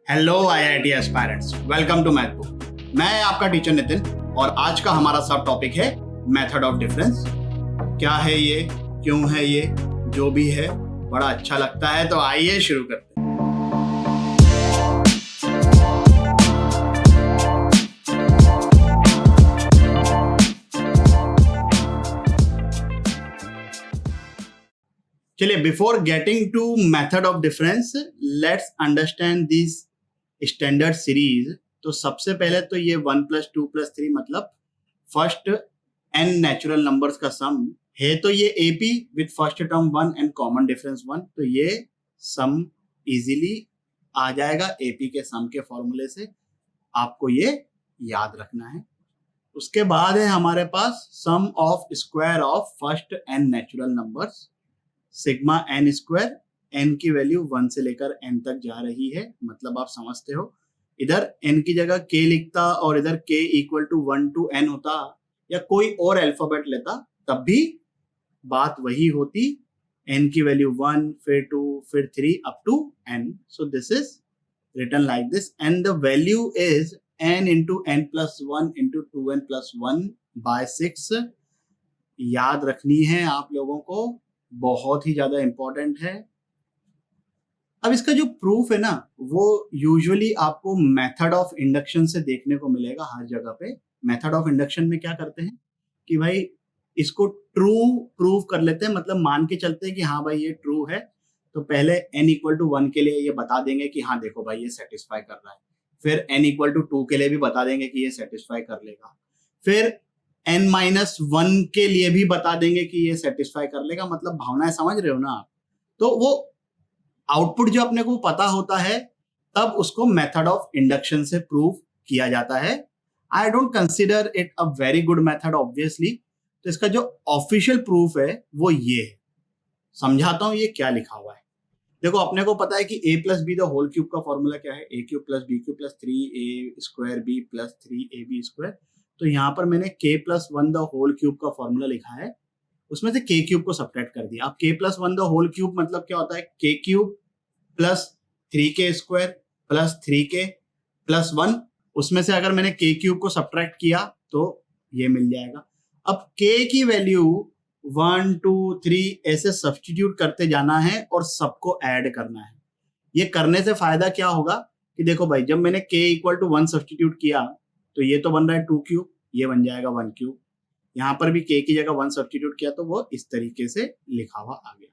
Hello IIT aspirants, welcome to math book. मैं आपका teacher Nitin और आज का हमारा सब टॉपिक है मेथड ऑफ डिफरेंस। क्या है ये, क्यों है ये, जो भी है बड़ा अच्छा लगता है, तो आइए शुरू करते हैं। चलिए, before getting to method of difference let's understand this standard series. तो सबसे पहले तो ये 1+2+3 मतलब फर्स्ट n नेचुरल नंबर्स का सम है। तो ये AP with first term 1 and common difference 1, तो ये सम इजीली आ जाएगा AP के सम के फॉर्मूले से। आपको ये याद रखना है। उसके बाद है हमारे पास sum of square of first n natural numbers, sigma n square, n की वैल्यू 1 से लेकर n तक जा रही है, मतलब आप समझते हो। इधर n की जगह k लिखता और इधर k equal to 1 to n होता या कोई और अल्फाबेट लेता, तब भी बात वही होती। n की वैल्यू 1, फिर 2, फिर 3 up to n। So this is written like this and the value is n into n plus 1 into 2n plus 1 by 6। याद रखनी है आप लोगों को, बहुत ही ज्यादा इंपॉर्टेंट है। अब इसका जो प्रूफ है ना, वो यूजुअली आपको मेथड ऑफ इंडक्शन से देखने को मिलेगा हर जगह पे। मेथड ऑफ इंडक्शन में क्या करते हैं कि भाई इसको ट्रू प्रूव कर लेते हैं, मतलब मान के चलते हैं कि हाँ भाई ये ट्रू है। तो पहले n इक्वल टू 1 के लिए ये बता देंगे कि हाँ देखो भाई ये सेटिस्फाई कर रहा है। फिर n इक्वल टू 2 के लिए भी बता देंगे कि ये सेटिस्फाई कर लेगा। फिर n-1 के लिए भी बता देंगे कि ये सेटिस्फाई कर लेगा। मतलब भावनाएं समझ रहे हो ना आप। तो वो आउटपुट जो अपने को पता होता है, तब उसको मेथड ऑफ इंडक्शन से प्रूव किया जाता है। I don't consider it a very good method obviously. तो इसका जो ऑफिशियल प्रूफ है वो ये है। समझाता हूं ये क्या लिखा हुआ है। देखो, अपने को पता है कि a plus b the whole cube का फॉर्मूला क्या है, a cube plus b cube plus 3a square b plus 3ab square. तो यहाँ पर मैंने k plus 1 the whole cube का फॉर्मूला लिखा है, उसमें से k क्यूब को सब्ट्रैक्ट कर दिया। अब k plus 1 the whole cube मतलब क्या होता है, k cube plus 3k square plus 3k plus 1। उसमें से अगर मैंने k क्यूब को सब्ट्रैक्ट किया तो ये मिल जाएगा। अब k की वैल्यू 1 2 3 ऐसे सब्स्टिट्यूट करते जाना है और सबको ऐड करना है। ये करने से फायदा क्या होगा कि देखो भाई, जब मैंने k इक्वल टू 1 सब्स्टिट्यूट किया तो ये तो बन रहा है 2 क्यूब, ये बन जाएगा 1 क्यूब। यहाँ पर भी k की जगह 1 सब्स्टिट्यूट किया तो वो इस तरीके से लिखा हुआ आ गया।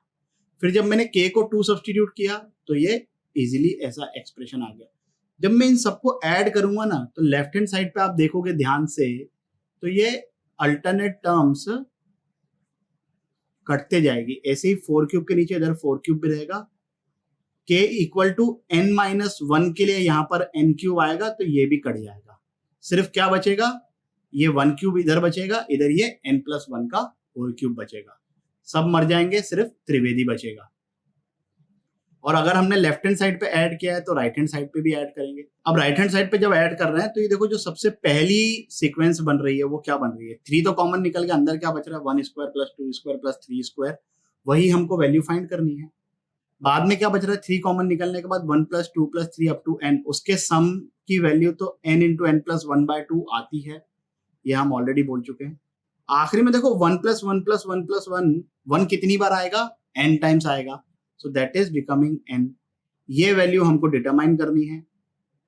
फिर जब मैंने k को 2 सब्स्टिट्यूट किया तो ये इजीली ऐसा एक्सप्रेशन आ गया। जब मैं इन सबको ऐड करूंगा ना, तो लेफ्ट हैंड साइड पे आप देखोगे ध्यान से, तो ये अल्टरनेट टर्म्स कटते जाएगी। ऐसे ही 4 क्यूब के नीचे इधर 4 क्यूब भी रहेगा। k इक्वल टू n-1 के लिए यहाँ पर n क्यूब आएगा तो ये भी कट जाएगा। सिर्फ क्या बचेगा, ये 1 क्यूब इधर बचेगा, इधर ये n+1 का होल क्यूब बचेगा। सब मर जाएंगे, सिर्फ त्रिवेदी बचेगा। और अगर हमने लेफ्ट हैंड साइड पे ऐड किया है तो राइट हैंड साइड पे भी ऐड करेंगे। अब राइट हैंड साइड पे जब ऐड कर रहे हैं तो ये देखो, जो सबसे पहली सीक्वेंस बन रही है वो क्या बन रही है, 3 तो कॉमन निकल के अंदर क्या बच रहा है, 1 square plus 2 square plus 3 square. वही हमको वैल्यू फाइंड करनी है। बाद में क्या बच रहा है, 3 कॉमन निकलने के बाद 1 plus 2 plus 3 up to n, उसके सम की वैल्यू तो n इंटू n प्लस 1/2 आती है। ये हम ऑलरेडी बोल चुके हैं। आखिरी में देखो 1 प्लस 1 प्लस 1 प्लस 1 कितनी बार आएगा, n टाइम्स आएगा। So that is becoming n। ये वैल्यू हमको डिटरमाइन करनी है।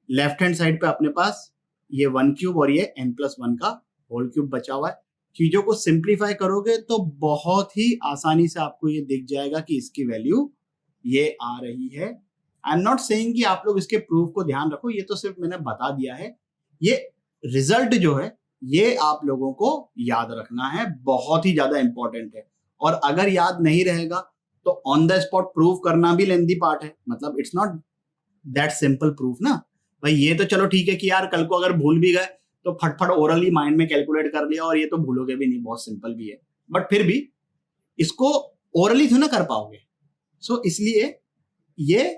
लेफ्ट हैंड साइड पे अपने पास ये 1 क्यूब और ये n+1 का होल क्यूब बचा हुआ है। चीजों को सिंप्लीफाई करोगे तो बहुत ही आसानी से आपको ये दिख जाएगा कि इसकी वैल्यू ये आ रही है। आई एम नॉट सेइंग कि आप लोग इसके प्रूफ को ध्यान रखो, ये तो सिर्फ मैंने बता दिया है। ये रिजल्ट जो है ये आप लोगों को याद रखना है, बहुत ही ज्यादा इंपॉर्टेंट है। और अगर याद नहीं रहेगा तो ऑन द स्पॉट प्रूफ करना भी लेंथी पार्ट है। मतलब it's not that simple proof ना भाई। ये तो चलो ठीक है कि यार कल को अगर भूल भी गए तो फटफट ओरली माइंड में कैलकुलेट कर लिया और ये तो भूलोगे भी नहीं, बहुत सिंपल भी है। बट फिर भी इसको ओरली तो ना कर पाओगे। सो इसलिए ये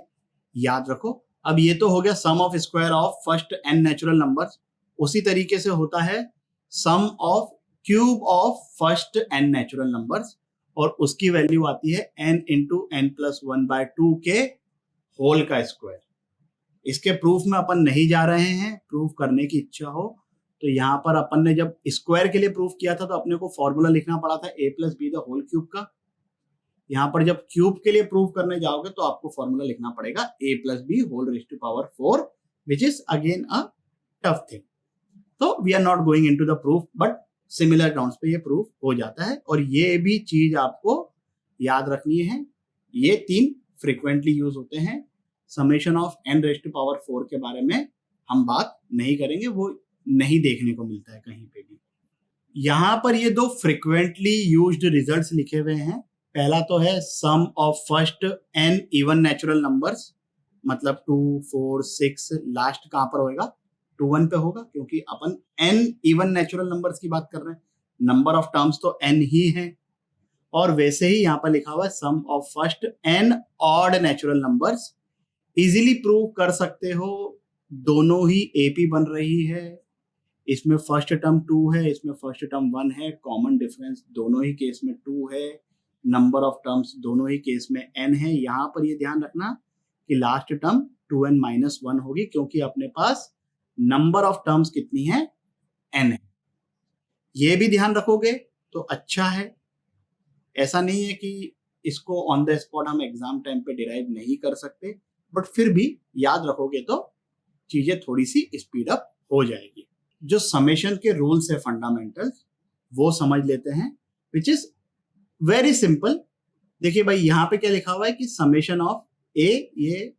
याद रखो। अब ये तो हो गया sum of square of first n natural numbers. उसी तरीके से होता है sum of cube of first n natural numbers, और उसकी वैल्यू आती है n इंटू n+1/2 के होल का स्क्वायर। इसके प्रूफ में अपन नहीं जा रहे हैं, प्रूफ करने की इच्छा हो तो यहाँ पर अपन ने जब स्क्वायर के लिए प्रूफ किया था तो अपने को फॉर्मूला लिखना पड़ा था a plus b the whole cube का। यहाँ पर जब क्यूब के लिए प्रूफ करने जाओगे तो आपको फॉर्मूला लिखना पड़ेगा a plus B whole raise to power 4 which is again a tough thing. तो we are not going into the proof but similar grounds पे ये प्रूफ हो जाता है। और ये भी चीज आपको याद रखनी है, ये 3 फ्रीक्वेंटली यूज होते हैं। Summation of n raise to power 4 के बारे में हम बात नहीं करेंगे, वो नहीं देखने को मिलता है कहीं पे भी। यहाँ पर ये 2 फ्रीक्वेंटली यूज्ड रिजल्ट्स लिखे हुए हैं। पहला तो है sum of first n even natural numbers, मतलब 2, 4, 6 लास्ट कहां पर होगा 2, 1 पे होगा क्योंकि अपन n इवन नेचुरल नंबर्स की बात कर रहे हैं, नंबर ऑफ टर्म्स तो n ही है। और वैसे ही यहाँ पर लिखा हुआ है sum of first n odd natural numbers. Easily prove कर सकते हो, दोनों ही AP बन रही है, इसमें फर्स्ट टर्म 2 है, इसमें फर्स्ट टर्म 1 है, कॉमन डिफरेंस दोनों ही केस में 2 है, नंबर ऑफ टर्म्स दोनों ही केस में n है। यहाँ पर ये ध्यान रखना कि लास्ट टर्म 2n माइनस 1 होगी क्योंकि अपने पास नंबर ऑफ टर्म्स कितनी है n है। ये भी ध्यान रखोगे तो अच्छा है। ऐसा नहीं है कि इसको ऑन द स्पॉट हम एग्जाम टाइम पे डिराइव नहीं कर सकते, बट फिर भी याद रखोगे तो चीजें थोड़ी सी स्पीड अप हो जाएगी। जो समेशन के रूल्स है फंडामेंटल वो समझ लेते हैं, विच इज वेरी सिंपल। देखिए भाई यहाँ पे क्या लिखा हुआ है कि समेशन ऑफ ए, ये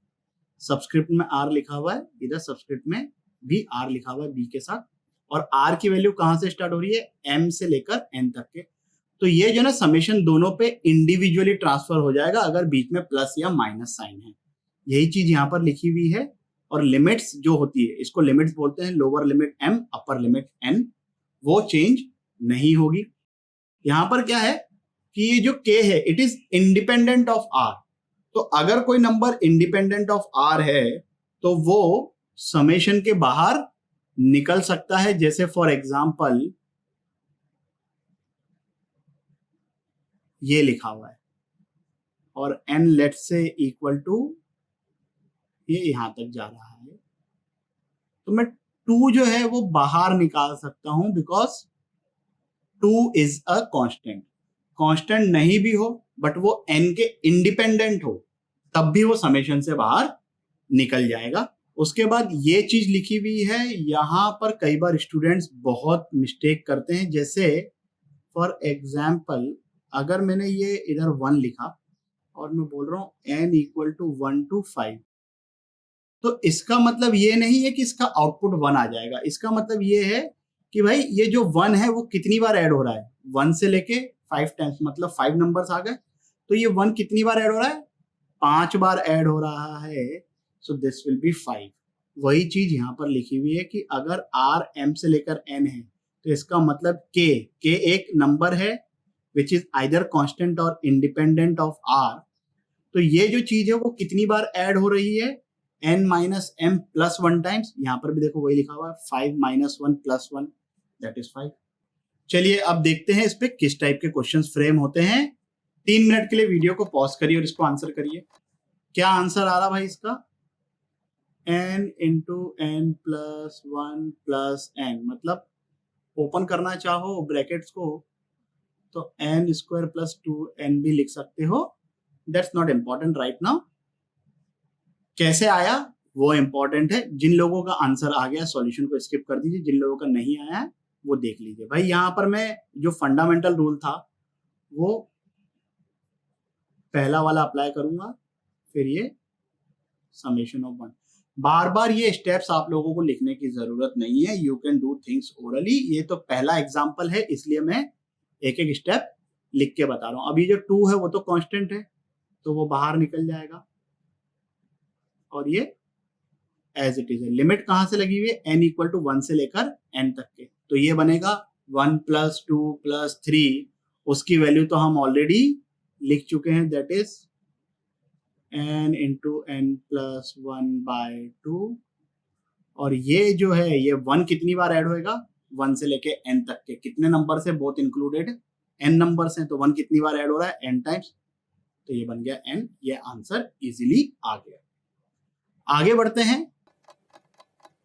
सबस्क्रिप्ट में r लिखा हुआ है, इधर सबस्क्रिप्ट में भी r लिखा हुआ है b के साथ, और r की वैल्यू कहां से स्टार्ट हो रही है m से लेकर n तक के। तो ये जो ना समेशन दोनों पे इंडिविजुअली ट्रांसफर हो जाएगा अगर बीच में प्लस या माइनस साइन है, यही चीज यहाँ पर लिखी हुई है। और लिमिट्स जो होती है इसको लिमिट्स बोलते हैं, lower limit m upper limit n, वो चेंज नहीं होगी। यहाँ पर क्या है कि ये जो k है it is independent of r, तो अगर कोई नंबर इंडिपेंडेंट ऑफ r है तो वो समेशन के बाहर निकल सकता है। जैसे फॉर एग्जांपल ये लिखा हुआ है और n let's say equal to ये यहां तक जा रहा है, तो मैं 2 जो है वो बाहर निकाल सकता हूं because 2 is a constant. Constant नहीं भी हो बट वो n के इंडिपेंडेंट हो तब भी वो समेशन से बाहर निकल जाएगा। उसके बाद ये चीज लिखी हुई है, यहां पर कई बार स्टूडेंट्स बहुत मिस्टेक करते हैं। जैसे फॉर एग्जाम्पल अगर मैंने ये इधर 1 लिखा और मैं बोल रहा हूं n इक्वल टू 1 to 5, तो इसका मतलब ये नहीं है कि इसका आउटपुट 1 आ जाएगा। इसका मतलब ये है कि भाई ये जो 1 है वो कितनी बार ऐड हो रहा है, 1 से लेके 5 टाइम्स, मतलब 5 नंबर्स आ गए। तो ये 1 कितनी बार ऐड हो रहा है, 5 बार ऐड हो रहा है, सो दिस विल बी 5। वही चीज यहाँ पर लिखी हुई है कि अगर r m से लेकर n है तो इसका मतलब k एक नंबर है विच इज आइदर कांस्टेंट और इंडिपेंडेंट ऑफ r। तो ये जो चीज है वो कितनी बार ऐड हो रही है, n minus m plus 1 times. यहाँ पर भी देखो वही लिखा हुआ है 5 माइनस 1 प्लस 1 दैट इज 5। चलिए अब देखते हैं इस पे किस टाइप के क्वेश्चंस फ्रेम होते हैं। 3 मिनट के लिए वीडियो को पॉज करिए और इसको आंसर करिए। क्या आंसर आ रहा भाई इसका, n into n plus 1 plus n, मतलब ओपन करना चाहो ब्रैकेट्स को तो n स्क्वायर प्लस 2n भी लिख सकते हो। That's not important right now. कैसे आया वो इम्पोर्टेंट है। जिन लोगों का आंसर आ गया सॉल्यूशन को स्किप कर दीजिए, जिन लोगों का नहीं आया है वो देख लीजिए। भाई यहाँ पर मैं जो फंडामेंटल रूल था वो पहला वाला अप्लाई करूंगा, फिर ये समेशन ऑफ 1। बार बार ये स्टेप्स आप लोगों को लिखने की जरूरत नहीं है, you can do things orally. ये तो पहला एग्जाम्पल है इसलिए मैं एक एक स्टेप लिख के बता रहा हूं। अभी जो 2 है वो तो कांस्टेंट है तो वो बाहर निकल जाएगा और ये एज इट इज है। लिमिट कहां से लगी हुई है, n इक्वल टू 1 से लेकर n तक के, तो ये बनेगा 1 प्लस 2 प्लस 3, उसकी वैल्यू तो हम ऑलरेडी लिख चुके हैं, that is n into n plus 1 by 2। और ये जो है ये 1 कितनी बार ऐड होएगा, 1 से लेके n तक के, कितने नंबर से बोथ इंक्लूडेड n नंबर्स हैं, तो 1 कितनी बार ऐड हो रहा है n टाइम्स, तो ये बन गया n। ये आंसर इजीली आ गया। आगे बढ़ते हैं।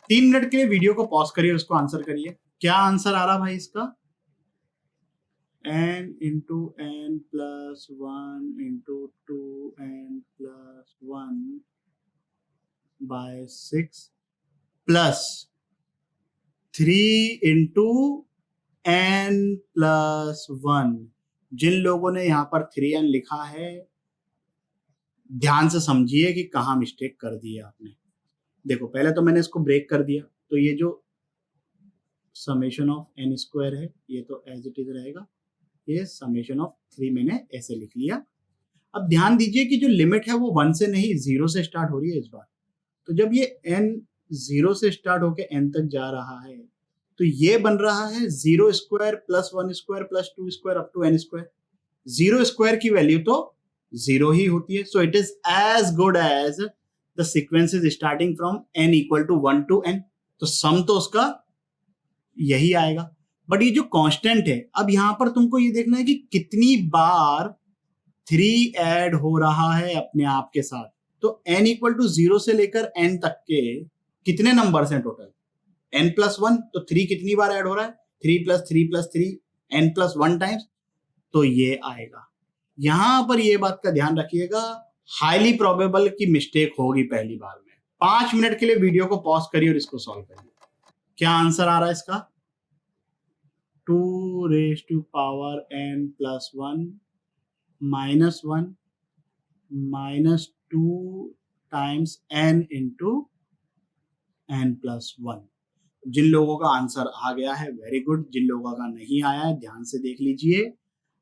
3 मिनट के लिए वीडियो को पॉज करिए, उसको आंसर करिए। क्या आंसर आ रहा भाई इसका? n into n plus 1 into 2n plus 1 by 6 plus 3 into n plus 1। जिन लोगों ने यहाँ पर 3n लिखा है, ध्यान से समझिए कि कहाँ मिस्टेक कर दी है आपने। देखो पहले तो मैंने इसको ब्रेक कर दिया, तो ये जो समेशन ऑफ n स्क्वायर है ये तो एज इट इज रहेगा, ये समेशन ऑफ 3 मैंने ऐसे लिख लिया। अब ध्यान दीजिए कि जो लिमिट है वो 1 से नहीं 0 से स्टार्ट हो रही है इस बार। तो जब ये n 0 से स्टार्ट होके n तक जा रहा है तो ये बन रहा है 0 square plus 1 square plus 2 square up to n square. 0 square की वैल्यू तो 0 ही होती है, so it is as good as the sequence is starting from n equal to 1 to n। तो सम तो उसका यही आएगा। बट ये जो कांस्टेंट है, अब यहां पर तुमको ये देखना है कि कितनी बार 3 ऐड हो रहा है अपने आप के साथ। तो n इक्वल टू 0 से लेकर n तक के कितने नंबर्स हैं टोटल? n प्लस 1, तो 3 कितनी बार ऐड हो रहा है? 3 plus 3 plus 3 n plus 1 times, तो ये आएगा। यहां पर ये बात का ध्यान रखिएगा, हाईली प्रोबेबल की मिस्टेक होगी पहली बार में। 5 मिनट के लिए वीडियो को पॉज करिए और इसको सॉल्व करिए। क्या आंसर आ रहा है इसका? 2 raise to power n plus 1 minus 1 minus 2 times n into n plus 1। जिन लोगों का आंसर आ गया है वेरी गुड, जिन लोगों का नहीं आया है ध्यान से देख लीजिए।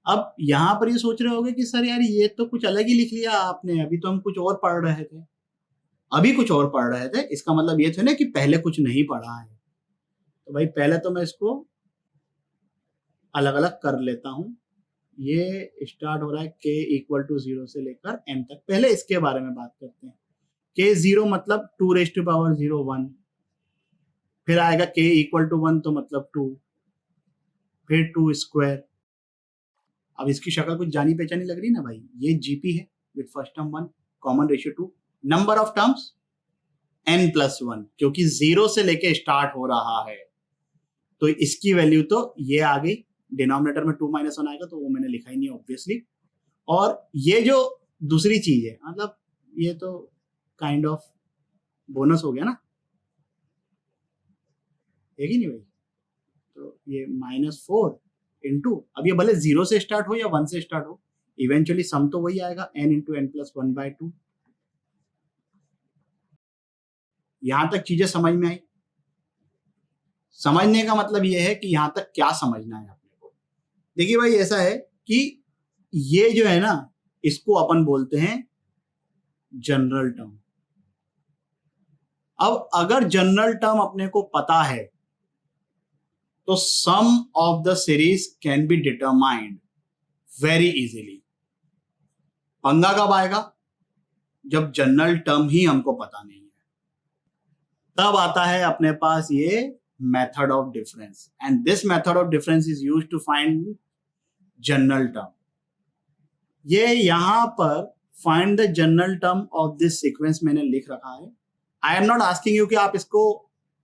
अब यहां पर ये सोच रहे होंगे कि सर यार ये तो कुछ अलग ही लिख लिया आपने, अभी तो हम कुछ और पढ़ रहे थे, अभी कुछ और पढ़ रहे थे, इसका मतलब ये थे ना कि पहले कुछ नहीं पढ़ा है। तो भाई पहले तो मैं इसको अलग अलग कर लेता हूं। ये स्टार्ट हो रहा है k इक्वल टू 0 से लेकर n तक। पहले इसके बारे में बात करते हैं। k 0 मतलब 2 रेज टू पावर 0 1, फिर आएगा k इक्वल टू 1 तो मतलब 2, फिर 2 स्क्वायर। अब इसकी शक्ल कुछ जानी पहचानी लग रही ना भाई, ये जीपी है with first term 1 common ratio 2, number of terms n plus 1, क्योंकि 0 से लेके स्टार्ट हो रहा है तो इसकी वैल्यू तो ये आ गई। डिनोमिनेटर में 2 माइनस 1 आएगा तो वो मैंने लिखा ही नहीं ऑब्वियसली। और ये जो दूसरी चीज है, मतलब ये तो काइंड ऑफ बोनस हो गया ना, है कि नहीं भाई? तो ये -4 इंटू, अब ये भले 0 से स्टार्ट हो या 1 से स्टार्ट हो, इवेंचुअली सम तो वही आएगा, n इंटू n प्लस 1/2। यहां तक चीजें समझ में आई? समझने का मतलब ये है कि यहां तक क्या समझना है अपने को। देखिए भाई ऐसा है कि ये जो है ना, इसको अपन बोलते हैं जनरल टर्म। अब अगर जनरल टर्म अपने को पता है तो sum of the series can be determined very easily. पंगा कब आएगा? जब जनरल टर्म ही हमको पता नहीं है, तब आता है अपने पास ये method of difference, and this method of difference is used to find general term. ये यहां पर find the general term of this sequence मैंने लिख रखा है। I am not asking you कि आप इसको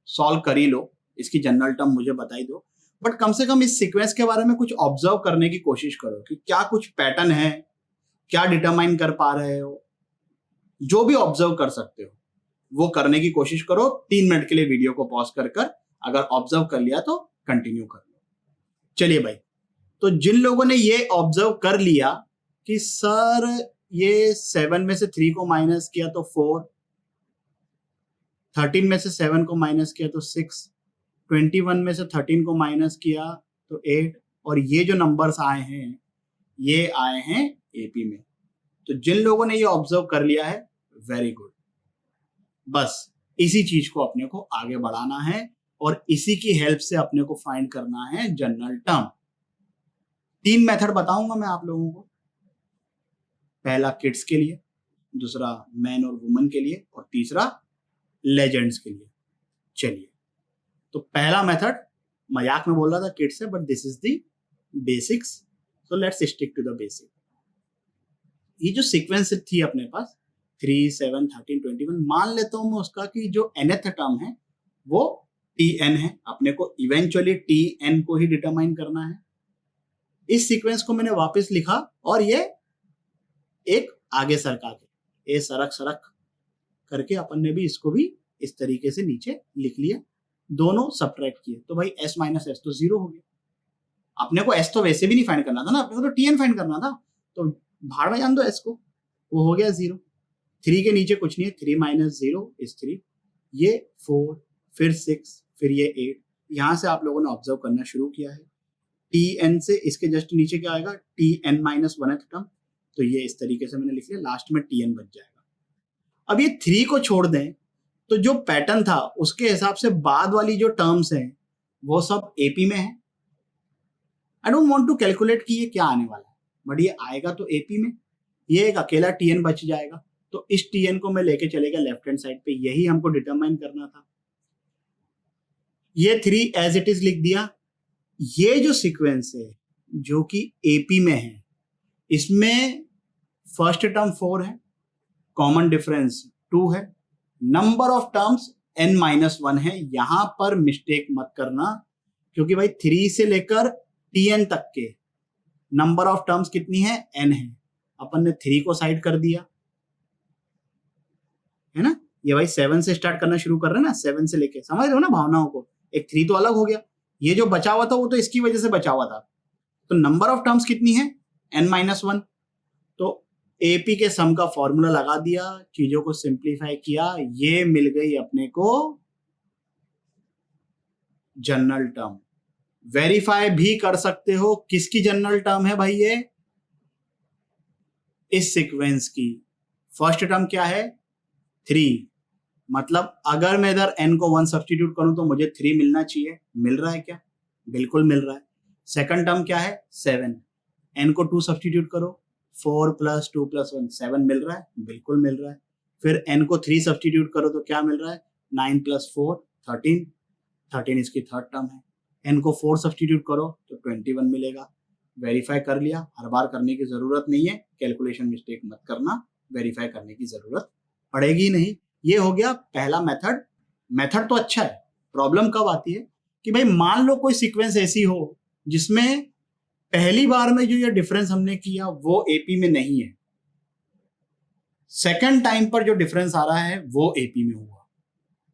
सॉल्व कर ही लो, इसकी जनरल टर्म मुझे बता ही दो, बट कम से कम इस सीक्वेंस के बारे में कुछ ऑब्जर्व करने की कोशिश करो कि क्या कुछ पैटर्न है, क्या डिटरमाइन कर पा रहे हो। जो भी ऑब्जर्व कर सकते हो वो करने की कोशिश करो। 3 मिनट के लिए वीडियो को पॉज कर अगर ऑब्जर्व कर लिया तो कंटिन्यू कर लो। चलिए भाई, तो जिन लोगों ने ये ऑब्जर्व कर लिया कि सर ये 7 में से 3 को माइनस किया तो 4, 13 में से 7 को माइनस किया तो 6, 21 में से 13 को माइनस किया तो 8, और ये जो नंबर्स आए हैं ये आए हैं एपी में। तो जिन लोगों ने ये ऑब्जर्व कर लिया है वेरी गुड। बस इसी चीज को अपने को आगे बढ़ाना है और इसी की हेल्प से अपने को फाइंड करना है जनरल टर्म। 3 मेथड बताऊंगा मैं आप लोगों को। पहला किड्स के लिए, दूसरा मैन और वुमन के लिए, और तीसरा लेजेंड्स के लिए। चलिए, तो पहला मेथड मजाक में बोल रहा था किड्स है, but this is the basics, so let's stick to the basic. ये जो सीक्वेंस थी अपने पास 3 7 13 21, मान लेता हूं मैं उसका कि जो nth टर्म है वो Tn है, अपने को इवेंचुअली Tn को ही डिटरमाइन करना है। इस सीक्वेंस को मैंने वापस लिखा और ये एक आगे सरका के ए सरक सरक करके अपन ने भी इसको भी इस तरीके से नीचे लिख लिया, दोनों सब्ट्रैक्ट किए तो भाई s माइनस एस तो 0 हो गया। अपने को s तो वैसे भी नहीं फाइंड करना था ना, अपने को तो Tn फाइंड करना था, तो भाड़ में जान दो s को, वो हो गया 0। 3 के नीचे कुछ नहीं है, 3 माइनस 0 इज 3, ये 4 फिर 6 फिर ये 8। यहां से आप लोगों ने ऑब्जर्व करना शुरू किया है, Tn से इसके जस्ट नीचे क्या आएगा, Tn माइनस 1th टर्म, तो ये इस तरीके से मैंने लिख लिया, लास्ट में Tn बच जाएगा। अब ये 3 को छोड़ दें तो जो पैटर्न था उसके हिसाब से बाद वाली जो टर्म्स हैं वो सब एपी में है। I don't want to calculate कि ये क्या आने वाला है, बट ये आएगा तो एपी में, ये एक अकेला Tn बच जाएगा, तो इस Tn को मैं लेके चलेगा लेफ्ट हैंड साइड पे, यही हमको डिटरमाइन करना था। ये 3 एज इट इज लिख दिया। ये जो सीक्वेंस है जो कि एपी में है, इसमें फर्स्ट टर्म 4 है, कॉमन डिफरेंस 2 है, नंबर ऑफ टर्म्स n-1 है। यहां पर मिस्टेक मत करना, क्योंकि भाई 3 से लेकर Tn तक के नंबर ऑफ टर्म्स कितनी है, n है। अपन ने 3 को साइड कर दिया है ना, ये भाई 7 से स्टार्ट करना शुरू कर रहे हैं ना, 7 से लेके, समझ रहे हो ना भावनाओं को। एक 3 तो अलग हो गया, ये जो बचा हुआ था वो तो इसकी वजह से बचा हुआ था। तो नंबर ऑफ टर्म्स कितनी है, n-1। तो एपी के सम का फॉर्मूला लगा दिया, चीजों को सिंप्लीफाई किया, ये मिल गई अपने को जनरल टर्म। वेरीफाई भी कर सकते हो किसकी जनरल टर्म है भाई, ये इस सीक्वेंस की। फर्स्ट टर्म क्या है, 3, मतलब अगर मैं इधर n को 1 सब्स्टिट्यूट करूं तो मुझे 3 मिलना चाहिए, मिल रहा है क्या, बिल्कुल मिल रहा है। सेकंड टर्म क्या है, 7, n को 2 सब्स्टिट्यूट करो, 4 + 2 + 1 7 मिल रहा है, बिल्कुल मिल रहा है। फिर n को 3 सब्स्टिट्यूट करो तो क्या मिल रहा है, 9 + 4 13, 13 इसकी थर्ड टर्म है। n को 4 सब्स्टिट्यूट करो तो 21 मिलेगा। वेरीफाई कर लिया, हर बार करने की जरूरत नहीं है, कैलकुलेशन मिस्टेक मत करना, वेरीफाई करने की जरूरत पड़ेगी नहीं। ये हो गया पहला मेथड। मेथड तो अच्छा है, प्रॉब्लम कब आती है कि भाई मान लो कोई सीक्वेंस ऐसी हो जिसमें पहली बार में जो ये डिफरेंस हमने किया वो एपी में नहीं है, सेकंड टाइम पर जो डिफरेंस आ रहा है वो एपी में हुआ,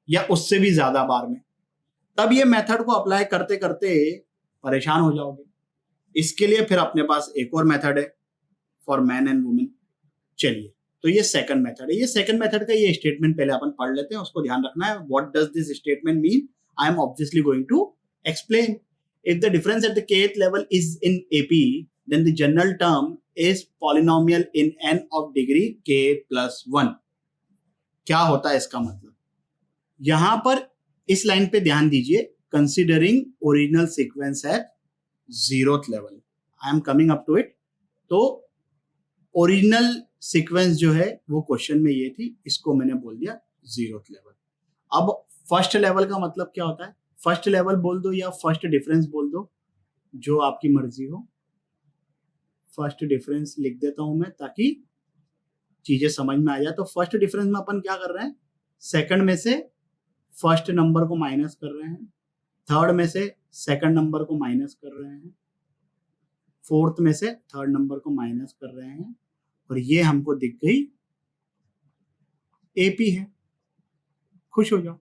या उससे भी ज्यादा बार में, तब ये मेथड को अप्लाई करते करते परेशान हो जाओगे। इसके लिए फिर अपने पास एक और मेथड है फॉर मैन एंड वुमेन। चलिए, तो ये सेकंड मेथड है। ये सेकंड मेथड का ये स्टेटमेंट पहले अपन पढ़ लेते हैं, उसको ध्यान रखना है। What does this statement mean, I am obviously going to explain. If the difference at the kth level is in AP, then the general term is polynomial in n of degree k + 1। क्या होता है इसका मतलब, यहां पर इस line पे ध्यान दीजिए, considering original sequence at 0th level, I am coming up to it. तो ओरिजिनल सीक्वेंस जो है वो क्वेश्चन में ये थी, इसको मैंने बोल दिया 0th लेवल। अब फर्स्ट लेवल का मतलब क्या होता है, फर्स्ट लेवल बोल दो या फर्स्ट डिफरेंस बोल दो, जो आपकी मर्जी हो। फर्स्ट डिफरेंस लिख देता हूं मैं ताकि चीजें समझ में आ जाए। तो फर्स्ट डिफरेंस में अपन क्या कर रहे हैं, सेकंड में से फर्स्ट नंबर को माइनस कर रहे हैं, थर्ड में से सेकंड नंबर को माइनस कर रहे हैं, फोर्थ में से थर्ड नंबर को माइनस कर रहे हैं, और ये हमको दिख गई एपी है। खुश हो जाओ।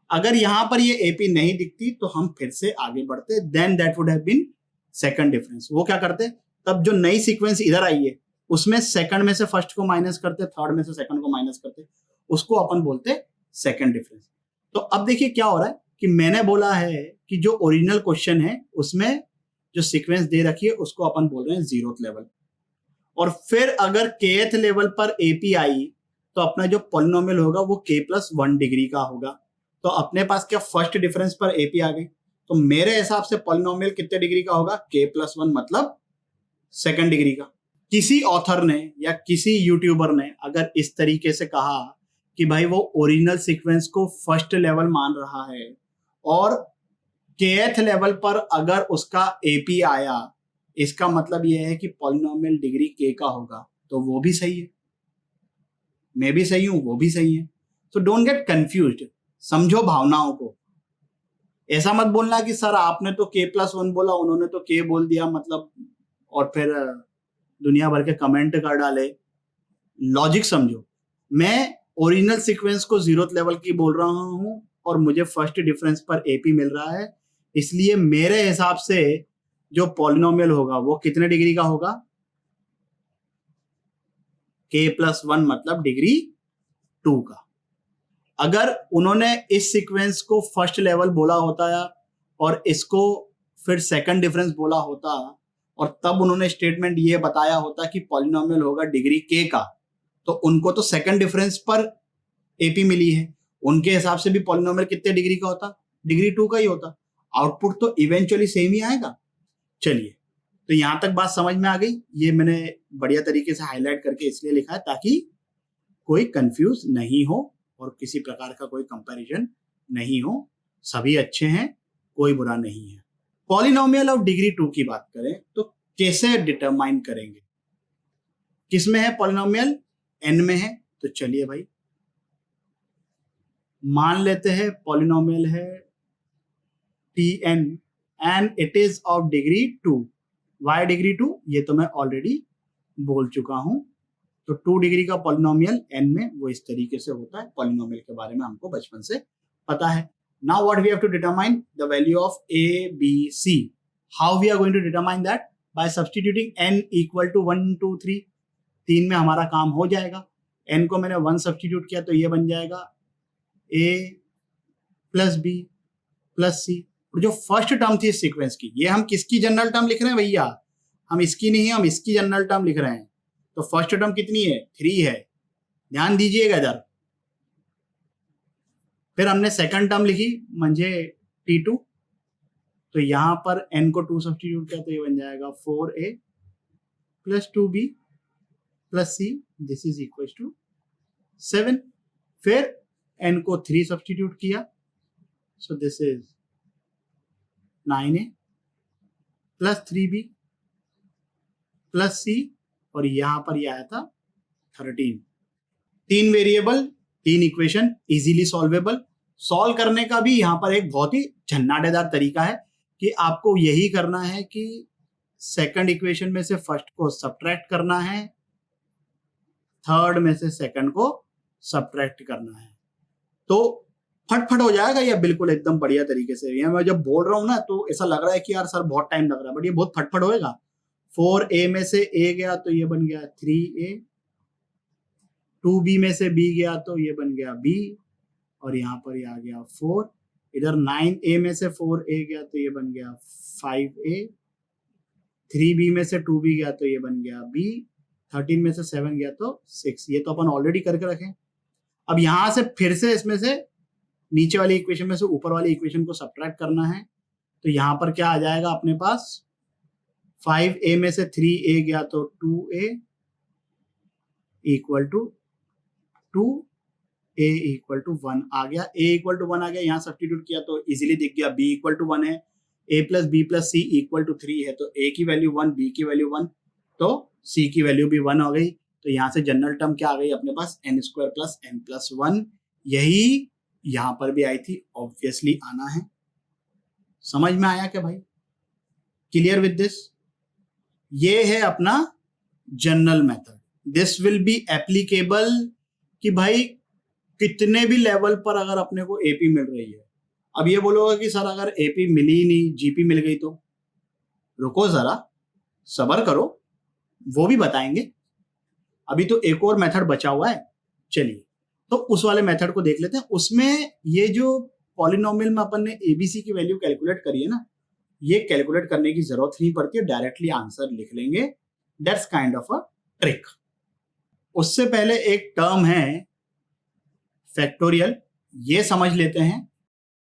अगर यहां पर ये एपी नहीं दिखती तो हम फिर से आगे बढ़ते, then that would have been second difference. वो क्या करते, तब जो नई सीक्वेंस इधर आई है उसमें सेकंड में से फर्स्ट को माइनस करते, थर्ड में से सेकंड को माइनस करते, उसको अपन बोलते सेकंड डिफरेंस। तो अब देखिए क्या हो रहा है कि मैंने बोला है कि जो ओरिजिनल क्वेश्चन है उसमें जो सीक्वेंस दे रखी है उसको अपन बोल रहे हैं 0th लेवल, और फिर अगर kth लेवल पर एपी आई तो अपना जो पॉलिनोमियल होगा वो k + 1 डिग्री का होगा। तो अपने पास क्या फर्स्ट डिफरेंस पर एपी आ गई, तो मेरे हिसाब से पॉलिनोमियल कितने डिग्री का होगा, k + 1, मतलब सेकंड डिग्री का। किसी ऑथर ने या किसी यूट्यूबर ने अगर इस तरीके से कहा कि भाई वो ओरिजिनल सीक्वेंस को फर्स्ट लेवल मान रहा है और kth लेवल पर अगर उसका एपी आया, इसका मतलब यह है कि पॉलिनोमियल डिग्री k का होगा, तो वो भी सही है, मैं भी सही हूं, वो भी सही है। तो डोंट गेट कंफ्यूज्ड। समझो भावनाओं को। ऐसा मत बोलना कि सर आपने तो k+1 बोला, उन्होंने तो k बोल दिया, मतलब, और फिर दुनिया भर के कमेंट कर डाले। लॉजिक समझो। मैं ओरिजिनल सीक्वेंस को 0th लेवल की बोल रहा हूं और मुझे फर्स्ट डिफरेंस पर AP मिल रहा है, इसलिए मेरे हिसाब से जो पॉलिनोमियल होगा वो कितने डिग्री का होगा? k+1 मतलब डिग्री 2 का। अगर उन्होंने इस सीक्वेंस को फर्स्ट लेवल बोला होता और इसको फिर सेकंड डिफरेंस बोला होता और तब उन्होंने स्टेटमेंट ये बताया होता कि पॉलिनोमियल होगा डिग्री k का, तो उनको तो सेकंड डिफरेंस पर AP मिली है, उनके हिसाब से भी पॉलिनोमियल कितने डिग्री का होता? डिग्री 2 का ही होता। आउटपुट तो इवेंचुअली सेम ही आएगा। चलिए, तो यहां तक बात समझ में आ गई। ये मैंने बढ़िया तरीके से हाईलाइट करके इसलिए लिखा है ताकि कोई कंफ्यूज नहीं हो और किसी प्रकार का कोई कंपैरिजन नहीं हो। सभी अच्छे हैं, कोई बुरा नहीं है। पॉलिनोमियल ऑफ डिग्री 2 की बात करें तो कैसे डिटरमाइन करेंगे? किसमें है पॉलिनोमियल? n में है। तो चलिए भाई, मान लेते हैं पॉलिनोमियल है Tn and it is of degree 2। Why degree 2? ये तो मैं ऑलरेडी बोल चुका हूं। तो 2 डिग्री का पॉलिनोमियल n में वो इस तरीके से होता है। पॉलिनोमियल के बारे में हमको बचपन से पता है। Now what we have to determine the value of a b c। How we are going to determine that? By substituting n equal to 1 2 3। 3 में हमारा काम हो जाएगा। n को मैंने 1 सब्स्टिट्यूट किया तो ये बन जाएगा a plus b plus c। और जो फर्स्ट टर्म थी इस सीक्वेंस की, ये हम किसकी जनरल टर्म लिख रहे हैं भैया? हम इसकी नहीं, हम इसकी जनरल टर्म लिख रहे हैं। तो फर्स्ट टर्म कितनी है? 3 है। ध्यान दीजिएगा इधर। फिर हमने सेकंड टर्म लिखी म्हणजे T2। तो यहां पर n को 2 सब्स्टिट्यूट किया तो ये बन जाएगा 4a plus 2b plus c। This is equal to 7। फिर n को 3 सब्स्टिट्यूट किया, so this is 9a plus 3b plus c, और यहां पर यह आया था 13। 3 variable, 3 equation, easily solvable. Solve करने का भी यहां पर एक बहुत ही झन्नाटेदार तरीका है कि आपको यही करना है कि सेकंड इक्वेशन में से फर्स्ट को सब्ट्रैक्ट करना है, थर्ड में से सेकंड को सब्ट्रैक्ट करना है, तो फटफट हो जाएगा ये बिल्कुल एकदम बढ़िया तरीके से। ये मैं जब बोल रहा हूं ना तो ऐसा लग रहा है कि यार सर बहुत टाइम लग रहा है, बट ये बहुत फटफट होएगा। 4a में से a गया तो ये बन गया 3a, 2b में से b गया तो ये बन गया b, और यहाँ पर ये आ गया 4। इधर 9a में से 4a गया तो ये बन गया 5a, 3b में से 2b गया तो ये बन गया b, 13 में से 7 गया तो 6। ये तो अपन ऑलरेडी करके रखें। अब यहां से फिर से इसमें से नीचे वाली इक्वेशन में से ऊपर वाली इक्वेशन को सब्ट्रैक्ट करना है। तो यहां पर क्या आ जाएगा अपने पास? 5a में से 3a गया तो 2a equal to 2a equal to 1 आ गया। a इक्वल टू 1 आ गया, यहां सब्स्टिट्यूट किया तो इजीली दिख गया। b इक्वल टू 1 है, a plus b plus c equal to 3 है, तो a की वैल्यू 1, b की वैल्यू 1, तो c की वैल्यू भी 1 हो गई। तो यहां से जनरल टर्म क्या आ गई अपने पास? n² plus n plus 1। यही यहां पर भी आई थी, ऑब्वियसली आना है। समझ में आया क्या भाई? Clear with this? ये है अपना general method. This will be applicable कि भाई कितने भी लेवल पर अगर अपने को एपी मिल रही है। अब ये बोलोगे कि सर अगर एपी मिली ही नहीं, जीपी मिल गई, तो रुको जरा, सब्र करो, वो भी बताएंगे। अभी तो एक और मेथड बचा हुआ है। चलिए, तो उस वाले मेथड को देख लेते हैं। उसमें ये जो पॉलिनोमियल में अपन ने एबीसी की वैल्यू कैलकुलेट करी है ना, ये कैलकुलेट करने की जरूरत नहीं पड़ती है, डायरेक्टली आंसर लिख लेंगे। That's kind of a trick. उससे पहले एक टर्म है फैक्टोरियल, ये समझ लेते हैं।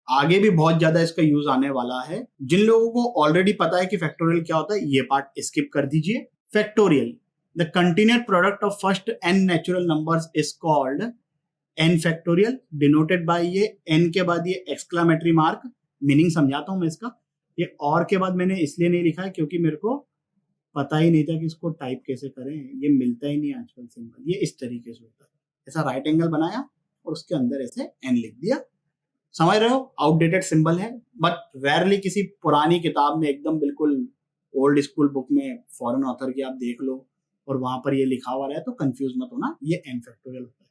आगे भी बहुत ज्यादा इसका यूज आने वाला है। जिन लोगों को ऑलरेडी पता है कि फैक्टोरियल क्या होता है, ये पार्ट स्किप कर दीजिए। Factorial, the continuous product of first n natural numbers is called n factorial, denoted by ये n के बाद ये एक्सक्लेमेटरी मार्क। मीनिंग समझाता हूं मैं इसका। ये और के बाद मैंने इसलिए नहीं लिखा है क्योंकि मेरे को पता ही नहीं था कि इसको टाइप कैसे करें। ये मिलता ही नहीं आजकल सिंबल। ये इस तरीके से होता है, ऐसा राइट एंगल बनाया और उसके अंदर ऐसे n लिख दिया, समझ रहे हो, आउटडेटेड सिंबल है, बट रेयरली किसी पुरानी किताब में एकदम बिल्कुल ओल्ड स्कूल बुक में फॉरेन ऑथर की आप देख लो और वहां पर ये लिखा हुआ रहे तो कंफ्यूज मत होना, ये एन फैक्टोरियल होता है।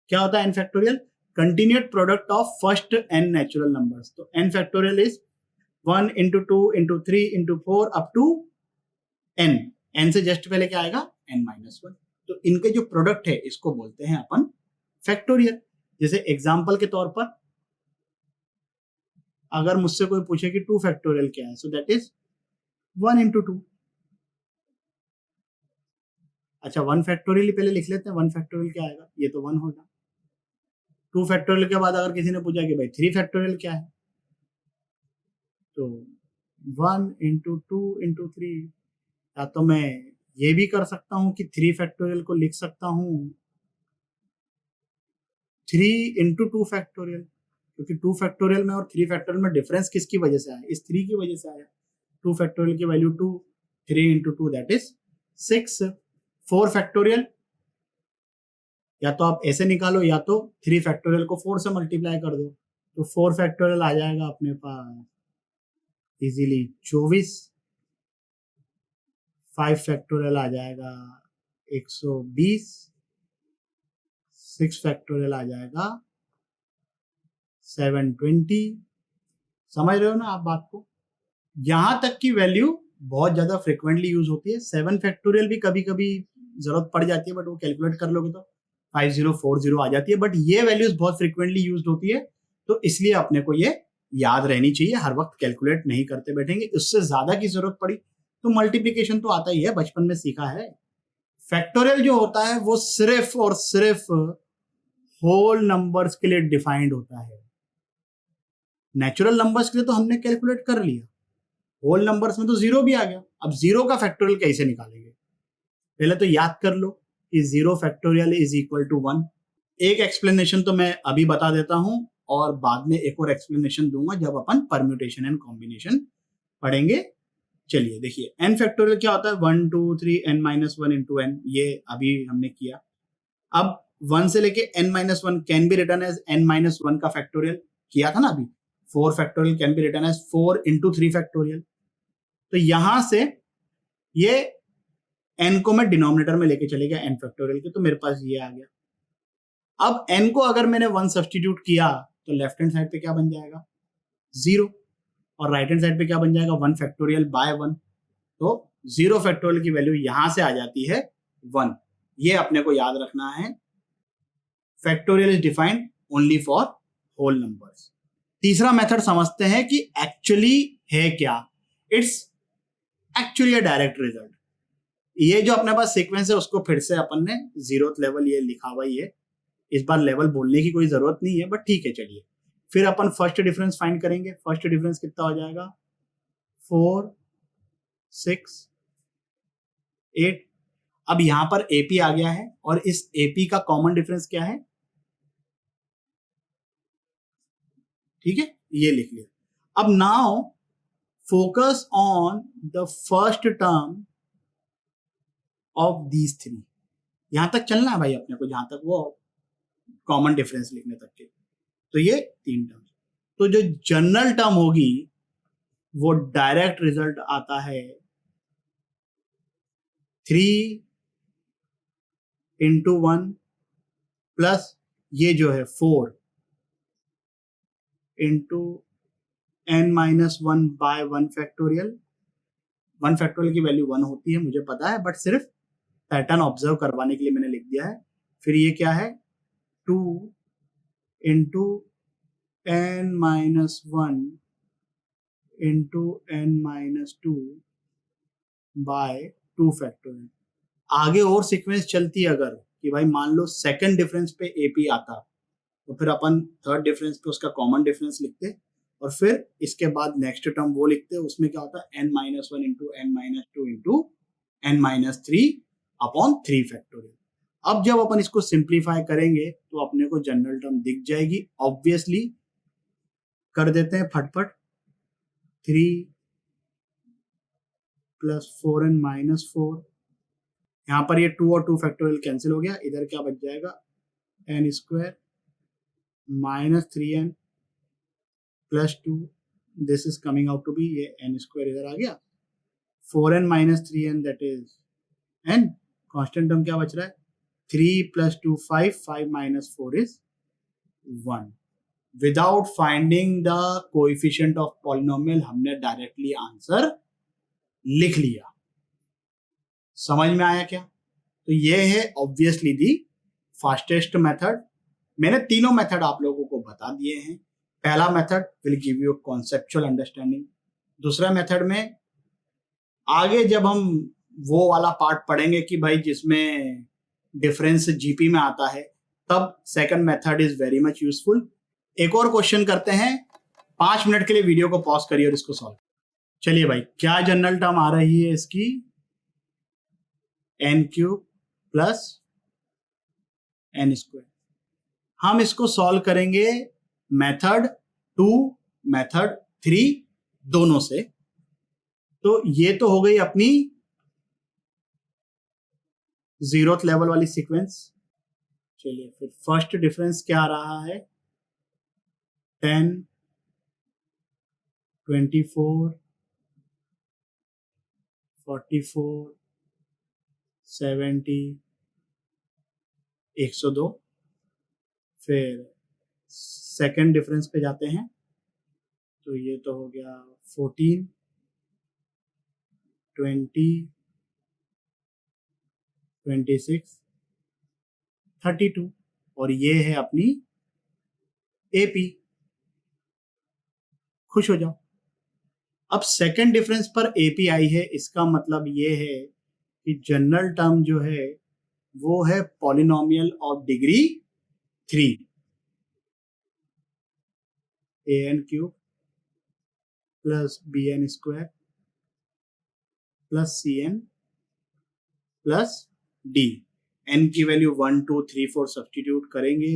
क्या होता है n factorial? Continued product of first n natural numbers. तो n factorial is 1 into 2 into 3 into 4 up to n। n से जस्ट पहले क्या आएगा? n-1। तो इनके जो प्रोडक्ट है इसको बोलते हैं अपन फैक्टोरियल। जैसे एग्जांपल के तौर पर अगर मुझसे कोई पूछे कि 2 फैक्टोरियल क्या है, सो दैट इज 1 into 2। अच्छा 1 फैक्टोरियल ही पहले लिख लेते हैं, 1 फैक्टोरियल क्या आएगा? ये तो 1 होगा। 2 फैक्टोरियल के बाद अगर किसी ने पूछा कि भाई 3 फैक्टोरियल क्या है, तो 1 into 2 into 3। या तो मैं ये भी कर सकता हूं कि 3 फैक्टोरियल को लिख सकता हूं 3 into 2 फैक्टोरियल, क्योंकि 2 फैक्टोरियल में और 3 फैक्टोरियल में डिफरेंस किसकी वजह से आया? इस 3 की वजह से आया। 2 फैक्टोरियल की value 2, 3 into 2 that is 6। 4 factorial या तो आप ऐसे निकालो या तो 3 फैक्टोरियल को 4 से मल्टीप्लाई कर दो, तो 4 फैक्टोरियल आ जाएगा अपने पास इजीली 24। 5 फैक्टोरियल आ जाएगा 120। 6 फैक्टोरियल आ जाएगा 720। समझ रहे हो ना आप बात को? यहां तक की वैल्यू बहुत ज्यादा फ्रिक्वेंटली यूज होती है। 7 फैक्टोरियल भी कभी कभी जरूरत पड़ जाती है, बट वो कैलकुलेट कर लोगे तो 5040 आ जाती है, बट ये वैल्यूज बहुत फ्रिक्वेंटली यूज होती है, तो इसलिए अपने को ये याद रहनी चाहिए। हर वक्त कैलकुलेट नहीं करते बैठेंगे, उससे ज्यादा की जरूरत पड़ी तो मल्टीप्लीकेशन तो आता ही है, बचपन में सीखा है। फैक्टोरियल जो होता है वो सिर्फ और सिर्फ होल नंबर्स के लिए डिफाइंड होता है। नेचुरल नंबर्स के लिए तो हमने कैलकुलेट कर लिया, होल नंबर्स में तो जीरो भी आ गया। अब जीरो का फैक्टोरियल कैसे निकालेंगे? पहले तो याद कर लो कि 0 फैक्टोरियल इज इक्वल टू 1। एक एक्सप्लेनेशन तो मैं अभी बता देता हूं और बाद में एक और एक्सप्लेनेशन दूंगा जब अपन परम्यूटेशन एंड कॉम्बिनेशन पढ़ेंगे। चलिए देखिए, n फैक्टोरियल क्या होता है? 1 2 3 n-1 into n, ये अभी हमने किया। अब 1 से लेके n-1 can be written as n-1 का फैक्टोरियल, किया था ना अभी। 4 factorial can be written as 4 into 3 factorial. तो यहां से ये n को मैं डिनोमिनेटर में लेके चले गया n फैक्टोरियल के, तो मेरे पास ये आ गया। अब n को अगर मैंने 1 सब्सटीट्यूट किया तो लेफ्ट हैंड साइड पे क्या बन जाएगा? 0, और राइट हैंड साइड पे क्या बन जाएगा? 1 फैक्टोरियल बाय 1। तो 0 फैक्टोरियल की वैल्यू यहां से आ जाती है 1। ये अपने को याद रखना है। Factorial is defined only for whole numbers. तीसरा मेथड समझते हैं कि एक्चुअली है क्या। It's actually a direct result. ये जो अपने पास सीक्वेंस है उसको फिर से अपन ने 0th लेवल ये लिखा हुआ ही है, इस बार लेवल बोलने की कोई जरूरत नहीं है, बट ठीक है चलिए। फिर अपन फर्स्ट डिफरेंस फाइंड करेंगे। फर्स्ट डिफरेंस कितना हो जाएगा? 4 6 8। अब यहां पर एपी आ गया है और इस एपी का कॉमन डिफरेंस क्या है? ठीक है, ये लिख लिया। अब now focus on the first term of these 3। यहां तक चलना है भाई अपने को, जहां तक वो कॉमन डिफरेंस लिखने तक के। तो ये 3 टर्म, तो जो जनरल टर्म होगी वो डायरेक्ट रिजल्ट आता है 3 into 1 प्लस ये जो है 4 into n-1 by 1 factorial. 1 factorial की वैल्यू 1 होती है मुझे पता है, बट सिर्फ पैटर्न ऑब्जर्व करवाने के लिए मैंने लिख दिया है। फिर ये क्या है? 2 into n-1 into n-2 bye 2 factorial. आगे और सीक्वेंस चलती है अगर कि भाई मान लो सेकंड डिफरेंस पे एपी आता, तो फिर अपन थर्ड डिफरेंस पे उसका कॉमन डिफरेंस लिखते और फिर इसके बाद नेक्स्ट टर्म वो लिखते। उसमें क्या होता है? n-1 into n-2 into n-3 upon 3 factorial. अब जब अपन इसको सिंप्लीफाई करेंगे तो अपने को जनरल टर्म दिख जाएगी ऑब्वियसली। कर देते हैं फटफट। 3 प्लस 4n-4, यहाँ पर ये 2 और 2 फैक्टोरियल कैंसिल हो गया, इधर क्या बच जाएगा? n² -3n plus 2, this is coming out to be, ये n स्क्वायर इधर आ गया, 4n minus 3n that is n, constant term क्या बच रहा है, 3 प्लस 2 5, 5 minus 4 is 1। Without finding the coefficient of polynomial हमने डायरेक्टली आंसर लिख लिया। समझ में आया क्या? तो ये है ऑब्वियसली दी फास्टेस्ट मेथड। मैंने तीनों मेथड आप लोगों को बता दिए हैं। पहला method will give you conceptual understanding. दूसरा मेथड में आगे जब हम वो वाला पार्ट पढ़ेंगे कि भाई जिसमें डिफरेंस जीपी में आता है, तब second method is very much useful. एक और क्वेश्चन करते हैं, 5 मिनट के लिए वीडियो को पॉज करिए और इसको सॉल्व। चलिए भाई, क्या जनरल टर्म आ रही है इसकी, n cube plus n square. हम इसको सॉल्व करेंगे मेथड 2 मेथड 3 दोनों से। तो ये तो हो गई अपनी 0th लेवल वाली सीक्वेंस। चलिए फिर फर्स्ट डिफरेंस क्या आ रहा है, 10 24 44 70 102। फिर सेकंड डिफरेंस पे जाते हैं, तो ये तो हो गया 14 20 26 32, और ये है अपनी एपी। खुश हो जाओ। अब सेकंड डिफरेंस पर एपी आई है, इसका मतलब ये है कि जनरल टर्म जो है वो है polynomial of degree 3, an cube plus bn square plus cn plus d। n की वैल्यू 1 2 3 4 सब्स्टिट्यूट करेंगे,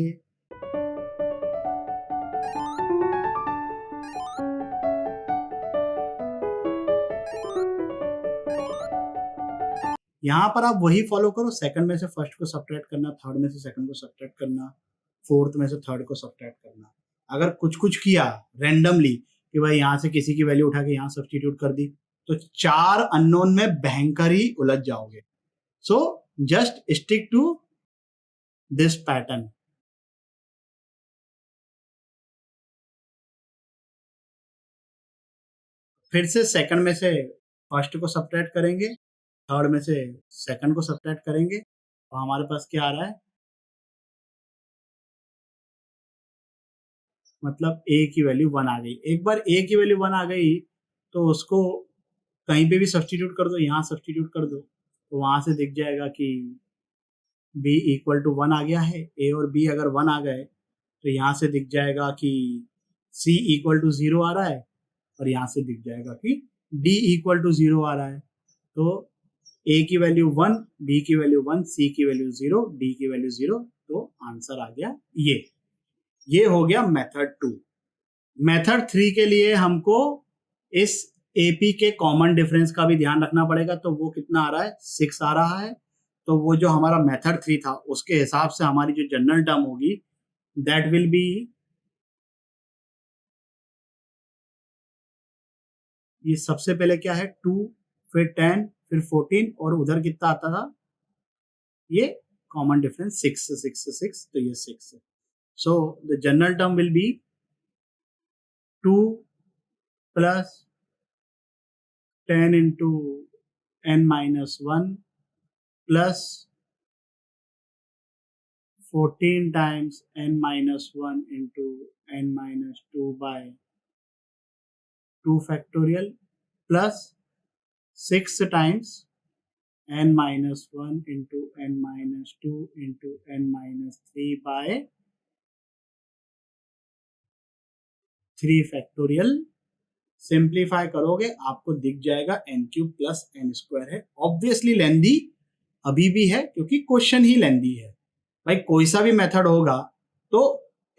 यहां पर आप वही फॉलो करो, सेकंड में से फर्स्ट को सब्ट्रैक्ट करना, थर्ड में से सेकंड को सब्ट्रैक्ट करना, फोर्थ में से थर्ड को सब्ट्रैक्ट करना। अगर कुछ किया रैंडमली कि भाई यहां से किसी की वैल्यू उठा के यहां सब्स्टिट्यूट कर दी, तो 4 अननोन में भयंकर ही उलझ जाओगे। So just stick to this pattern. फिर से सेकंड में से फर्स्ट को सब्ट्रैक्ट करेंगे, थर्ड में से सेकंड को सब्ट्रैक्ट करेंगे, तो हमारे पास क्या आ रहा है, मतलब a की वैल्यू 1 आ गई। एक बार a की वैल्यू 1 आ गई तो उसको कहीं पे भी सब्स्टिट्यूट कर दो, यहाँ सब्स्टिट्यूट कर दो, तो वहां से दिख जाएगा कि b इक्वल टू 1 आ गया है। a और b अगर 1 आ गए तो यहाँ से दिख जाएगा कि c इक्वल टू 0 आ रहा है, और यहाँ से दिख जाएगा कि d इक्वल टू 0 आ रहा है। तो a की वैल्यू 1, b की वैल्यू 1, c की वैल्यू 0, d की वैल्यू 0, तो आंसर आ गया ये हो गया मेथड 2। मेथड 3 के लिए हमको इस AP के कॉमन डिफरेंस का भी ध्यान रखना पड़ेगा। तो वो कितना आ रहा है, 6 आ रहा है। तो वो जो हमारा मेथड 3 था उसके हिसाब से हमारी जो जनरल टर्म होगी दैट विल बी, ये सबसे पहले क्या है 2, फिर 10, फिर 14, और उधर कितना आता था, ये कॉमन डिफरेंस 6 6 6, तो ये 6 है। So the general term will B 2 plus 10 into n minus 1 plus 14 times n minus 1 into n minus 2 by 2 factorial plus 6 times n minus 1 into n minus 2 into n minus 3 by 3 factorial। Simplify करोगे आपको दिख जाएगा n cube plus n square है। Obviously लेंदी अभी भी है क्योंकि question ही लेंदी है। भाई कोई सा भी मेथड होगा तो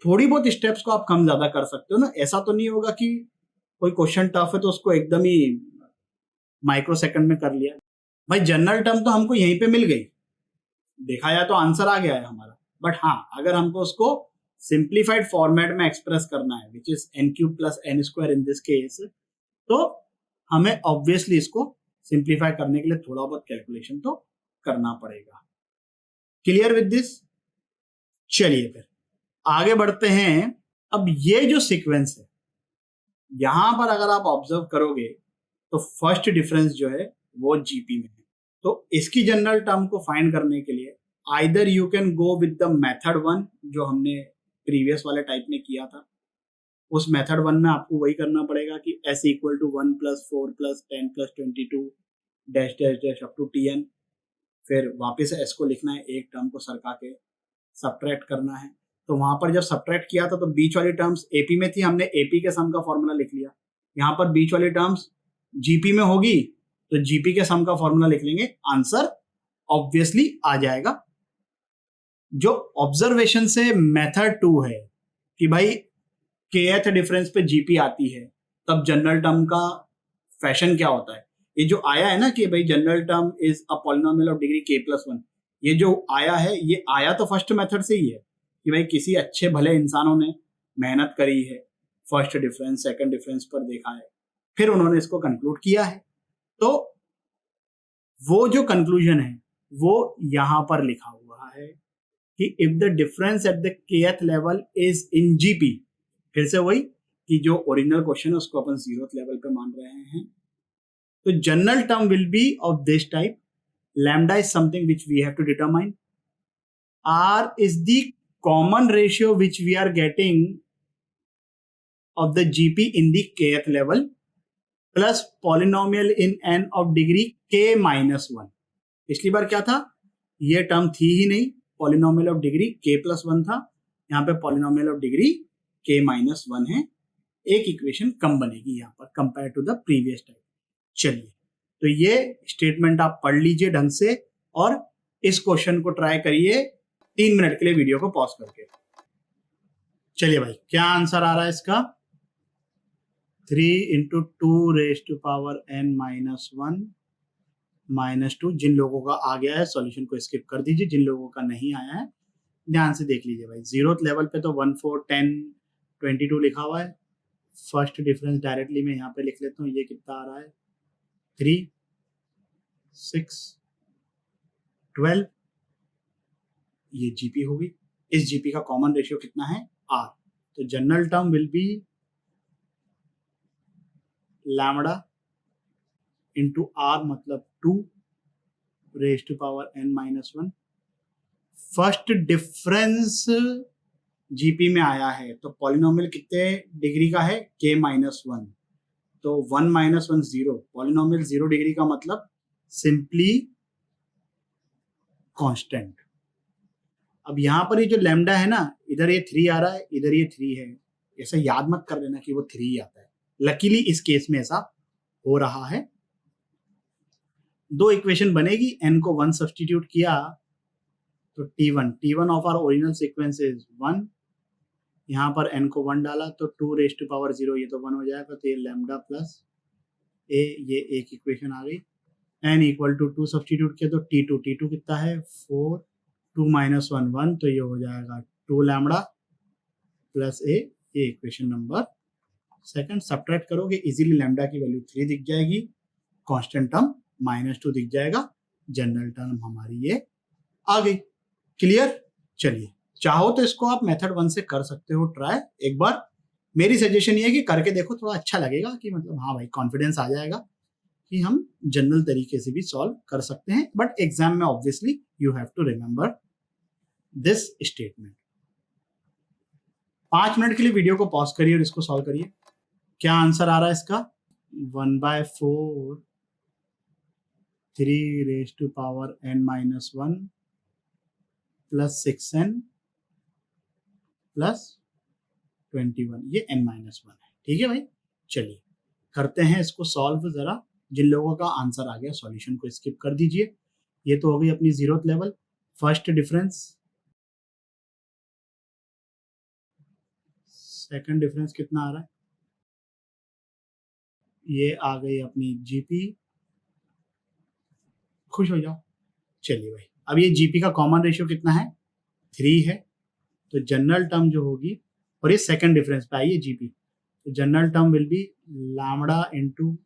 थोड़ी बहुत स्टेप्स को आप कम ज्यादा कर सकते हो ना। ऐसा तो नहीं होगा कि कोई क्वेश्चन टफ है तो उसको एकदम ही माइक्रो सेकंड में कर लिया। भाई जनरल टर्म तो हमको यहीं पे मिल गई, देखा जाए तो आंसर आ गया है हमारा। बट हाँ, अगर हमको उसको सिंप्लीफाइड फॉर्मेट में एक्सप्रेस करना है which is n cube plus n square in this case, तो हमें ऑब्वियसली इसको सिंप्लीफाई करने के लिए थोड़ा बहुत कैलकुलेशन तो करना पड़ेगा। Clear with this? चलिए फिर आगे बढ़ते हैं। अब ये जो सीक्वेंस है यहां पर अगर आप ऑब्जर्व करोगे तो फर्स्ट डिफरेंस जो है वो जीपी में है। तो इसकी जनरल टर्म को फाइंड करने के लिए either you can go with the method one जो हमने प्रीवियस वाले टाइप में किया था। उस मेथड वन में आपको वही करना पड़ेगा कि s equal to 1 plus 4 plus 10 plus 22 dash dash dash up to tn, फिर वापस s को लिखना है, एक टर्म को सरका के सब्ट्रैक्ट करना है। तो वहां पर जब सब्ट्रैक्ट किया था तो बीच वाली टर्म्स एपी में थी, हमने एपी के सम का फॉर्मूला लिख लिया। यहाँ पर बीच वाली टर्म्स जीपी में होगी तो जीपी के सम का फॉर्मूला लिख लेंगे, आंसर ऑब्वियसली आ जाएगा। जो ऑब्जर्वेशन से मेथड 2 है कि भाई kth डिफरेंस पे जीपी आती है, तब जनरल टर्म का फैशन क्या होता है। ये जो आया है ना कि भाई general term is a polynomial of degree k+1, ये जो आया है ये आया तो फर्स्ट मेथड से ही है कि भाई किसी अच्छे भले इंसानों ने मेहनत करी है, फर्स्ट डिफरेंस सेकंड डिफरेंस पर देखा है, फिर उन्होंने इसको कंक्लूड किया है। तो वो जो कंक्लूजन है वो यहां पर लिखा हुआ है कि if the difference at the kth level is in GP, फिर से वही कि जो ओरिजिनल क्वेश्चन है उसको अपन 0th लेवल पे मान रहे हैं, तो general term will be of this type. Lambda is something which we have to determine, r is the common ratio which we are getting of the gp in the kth level plus polynomial in n of degree k-1। पिछली बार क्या था, ये term थी ही नहीं, polynomial of degree k+1 था, यहाँ पे polynomial of degree k-1 है। एक इक्वेशन कम बनेगी यहाँ पर compare to the previous type. चलिए तो ये स्टेटमेंट आप पढ़ लीजिए ढंग से और इस क्वेश्चन को ट्राई करिए 3 मिनट के लिए वीडियो को पॉज करके। चलिए भाई क्या आंसर आ रहा है इसका, 3 × 2⁻n-1 -2। जिन लोगों का आ गया है सॉल्यूशन को स्किप कर दीजिए, जिन लोगों का नहीं आया है ध्यान से देख लीजिए भाई। 0th लेवल पे तो 1 4 10 22 लिखा हुआ है। फर्स्ट डिफरेंस डायरेक्टली मैं यहाँ पे लिख लेता हूँ, ये कितना आ रहा है 3 6 12, ये जीपी होगी। इस जीपी का कॉमन रेशियो कितना है r, तो general term will B lambda into r मतलब 2⁻n-1। फर्स्ट डिफरेंस जीपी में आया है तो पॉलिनोमियल कितने डिग्री का है k-1, तो 1 - 1 0, पॉलिनोमियल 0 डिग्री का मतलब सिंपली कांस्टेंट। अब यहां पर ये जो लैम्डा है ना, इधर ये 3 आ रहा है, इधर ये 3 है, ऐसा याद मत कर लेना कि वो 3 आता है। लकीली इस केस में ऐसा हो रहा है। दो इक्वेशन बनेगी, n को 1 सब्स्टिट्यूट किया तो t1 of our original sequence is 1, यहाँ पर n को 1 डाला तो 2⁻0, ये तो 1 हो जाएगा, तो ये लैम्डा प्लस a, ये एक इक्वेशन आ गई। n इक्वल टू 2 सब्स्टिट्यूट किया तो t2 कितना है 4, 2 - 1 1, तो ये हो जाएगा 2 लैम्डा प्लस a, ये इक्वेशन नंबर सेकंड। सब्ट्रैक्ट करोगे इजीली लैम्डा की वैल्यू 3 दिख जाएगी, कांस्टेंट टर्म -2 दिख जाएगा, जनरल टर्म हमारी ये आ गई। क्लियर? चलिए चाहो तो इसको आप मेथड 1 से कर सकते हो ट्राई एक बार। मेरी सजेशन ये है कि करके देखो, थोड़ा अच्छा लगेगा कि मतलब हाँ भाई कॉन्फिडेंस आ जाएगा कि हम जनरल तरीके से भी सॉल्व कर सकते हैं, बट एग्जाम में obviously you have to remember this statement. 5 minute के लिए वीडियो को पॉज करिए और इसको सॉल्व करिए। क्या आंसर आ रहा है इसका, 1/4 3⁻n-1 प्लस 6n प्लस 21, ये n-1 है। ठीक है भाई, चलिए करते हैं इसको सॉल्व जरा। जिन लोगों का आंसर आ गया सॉल्यूशन को स्किप कर दीजिए। ये तो हो गई अपनी 0th level. First difference, second difference कितना आ रहा है, ये आ गई अपनी जीपी। खुश हो जाओ। चलिए भाई अब ये जीपी का कॉमन रेशियो कितना है 3 है, तो जनरल टर्म जो होगी, और ये सेकंड डिफरेंस पे आई है जीपी, तो general term will B lambda into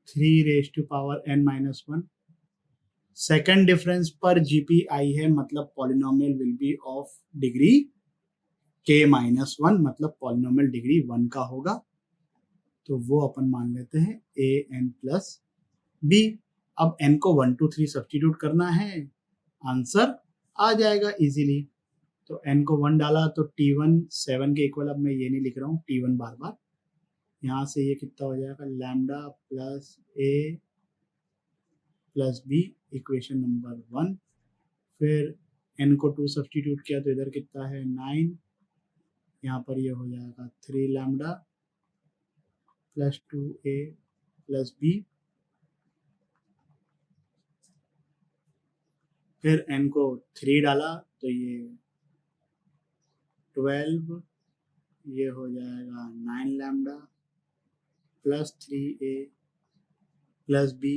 3⁻n-1। Second difference पर जीपी आई है, मतलब polynomial will be of degree k-1, मतलब पॉलिनोमियल डिग्री 1 का होगा। तो वो अपन मान लेते हैं an प्लस b। अब n को 1 2 3 सब्स्टिट्यूट करना है, आंसर आ जाएगा इजीली। तो n को 1 डाला तो t1 7 के इक्वल, अब मैं ये नहीं लिख रहा हूँ t1 बार बार, यहाँ से ये कितना हो जाएगा lambda plus a plus b equation number 1। फिर n को 2 सब्स्टिट्यूट किया तो इधर कितना है 9, यहाँ पर ये हो जाएगा 3 lambda plus 2a plus b। फिर n को 3 डाला तो ये 12, ये हो जाएगा 9 lambda plus 3a plus b।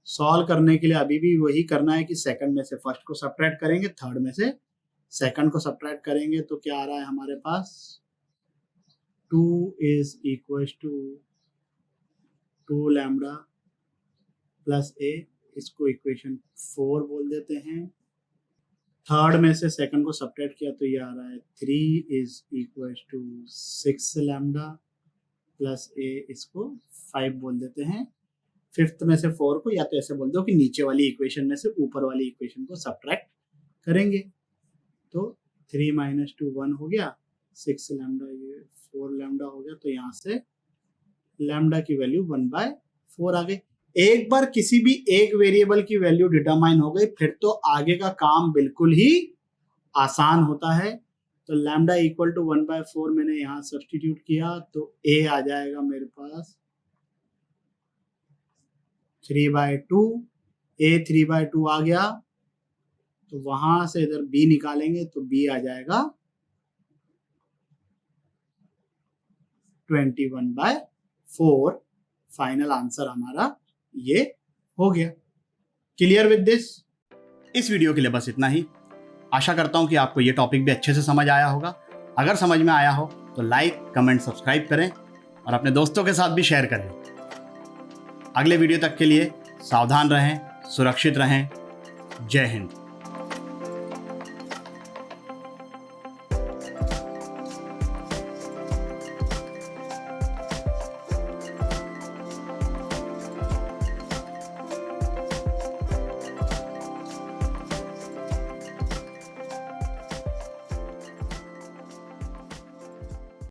Solve करने के लिए अभी भी वही करना है कि सेकंड में से फर्स्ट को सब्ट्रैक्ट करेंगे, थर्ड में से सेकंड को सब्ट्रैक्ट करेंगे, तो क्या आ रहा है हमारे पास 2 is equal to 2 lambda plus a, इसको इक्वेशन 4 बोल देते हैं। थर्ड में से सेकंड को सब्ट्रैक्ट किया तो ये आ रहा है 3 is equal to 6 lambda plus a, इसको 5 बोल देते हैं। फिफ्थ में से 4 को या तो ऐसे बोल दो कि नीचे वाली इक्वेशन में से ऊपर वाली इक्वेशन को सब्ट्रैक्ट करेंगे, तो 3 माइनस 2 1 हो गया, 6 लैम्डा, ये 4 लैम्डा हो गया। तो यहाँ से लैम्डा की वैल्यू 1/4 आ गई। एक बार किसी भी एक वेरिएबल की वैल्यू डिटरमाइन हो गई, फिर तो आगे का काम बिल्कुल ही आसान होता है। तो लैम्डा इक्वल टू 1/4 मैंने यहाँ सब्स्टिट्यूट किया तो a आ जाएगा मेरे पास 3/2, a 3/2 आ गया, तो वहां से इधर b निकालेंगे तो b आ जाएगा 21/4। फाइनल आंसर हमारा ये हो गया। Clear with this? इस वीडियो के लिए बस इतना ही। आशा करता हूं कि आपको ये टॉपिक भी अच्छे से समझ आया होगा। अगर समझ में आया हो तो लाइक, कमेंट, सब्सक्राइब करें और अपने दोस्तों के साथ भी शेयर करें। अगले वीडियो तक के लिए सावधान रहें, सुरक्षित रहें। जय हिंद।